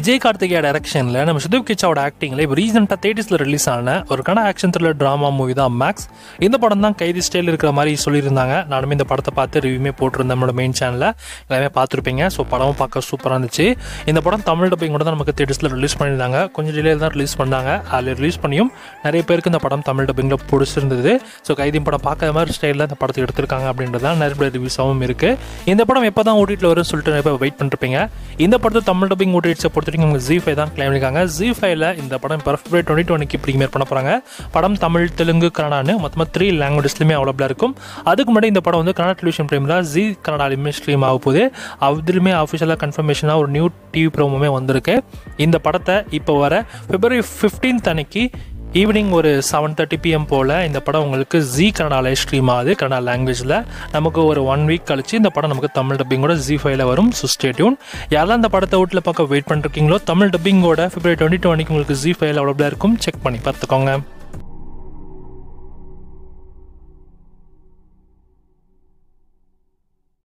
விஜய் கார்த்திகேயா டைரக்ஷனில் நம்ம சுதீப் கிச்சாவோட ஆக்டிங்கில் இப்போ ரீசெண்டாக தேட்டர்ஸில் ரிலீஸ் ஆன ஒரு கன ஆக்ஷன் த்ரில்லர் ட்ராமா மூவி தான் மேக்ஸ். இந்த படம் தான் கைதி ஸ்டைல் இருக்கிற மாதிரி சொல்லியிருந்தாங்க. நானுமே இந்த படத்தை பார்த்து ரிவ்யூமே போட்டிருந்தேன் நம்மளோட மெயின் சேனலில், எல்லாமே பார்த்துருப்பீங்க. ஸோ படமும் பார்க்க சூப்பராக இருந்துச்சு. இந்த படம் தமிழ் டப்பிங் கூட தான் நமக்கு தேட்டர்ஸில் ரிலீஸ் பண்ணியிருந்தாங்க. கொஞ்சம் டிலே தான் ரிலீஸ் பண்ணாங்க. அதில் ரிலீஸ் பண்ணியும் நிறைய பேருக்கு இந்த படம் தமிழ் டப்பிங்கில் பிடிச்சிருந்தது. ஸோ கைதி படம் பார்க்காத மாதிரி ஸ்டைலில் இந்த படத்தை எடுத்திருக்காங்க அப்படின்றது தான் நிறைய பேர் ரிவ்யூஸாகவும் இருக்குது. இந்த படம் எப்போ தான் ஓடிடியில் வரும்னு சொல்லிட்டு நிறைய பேர் வெயிட் பண்ணிருப்பீங்க. இந்த படத்தை தமிழ் டப்பிங் ஓடிடிஸை பொறுத்த வரைக்கும் உங்களுக்கு ZEE5 தான் கிளைம் பண்ணியிருக்காங்க. ZEE5ல இந்த படம் February 2020 ப்ரீமியர் பண்ண போகிறாங்க. படம் தமிழ், தெலுங்கு, கன்னடான்னு மொத்தமாக 3 லாங்குவேஜஸ்லையுமே அவைலபிளாக இருக்கும். அதுக்கு முன்னாடி இந்த படம் வந்து கன்னடா டெலிவிஷன் ப்ரீமியரில் ஜீ கன்னடாலையுமே ஸ்ட்ரீம் ஆக போகுது. அதுலையுமே அஃபிஷியலாக கன்ஃபர்மேஷனாக ஒரு நியூ டிவி ப்ரோமோமே வந்திருக்கு. இந்த படத்தை இப்போ வர February 15 அன்னைக்கு ஈவினிங் ஒரு 7:30 PM போல் இந்த படம் உங்களுக்கு ஜீ கன்னடாவில் ஸ்ட்ரீம் ஆகுது. கன்னடா லாங்குவேஜில் நமக்கு ஒரு 1 வீக் கழிச்சு இந்த படம் நமக்கு தமிழ் டப்பிங்கோட ZEE5ல வரும். So stay tune. யாரெல்லாம் இந்த படத்தை வீட்டில் பார்க்க வெயிட் பண்ணிருக்கீங்களோ தமிழ் டப்பிங்கோட February 2020 உங்களுக்கு ZEE5ல அவைலபிளாக இருக்கும். செக் பண்ணி பார்த்துக்கோங்க.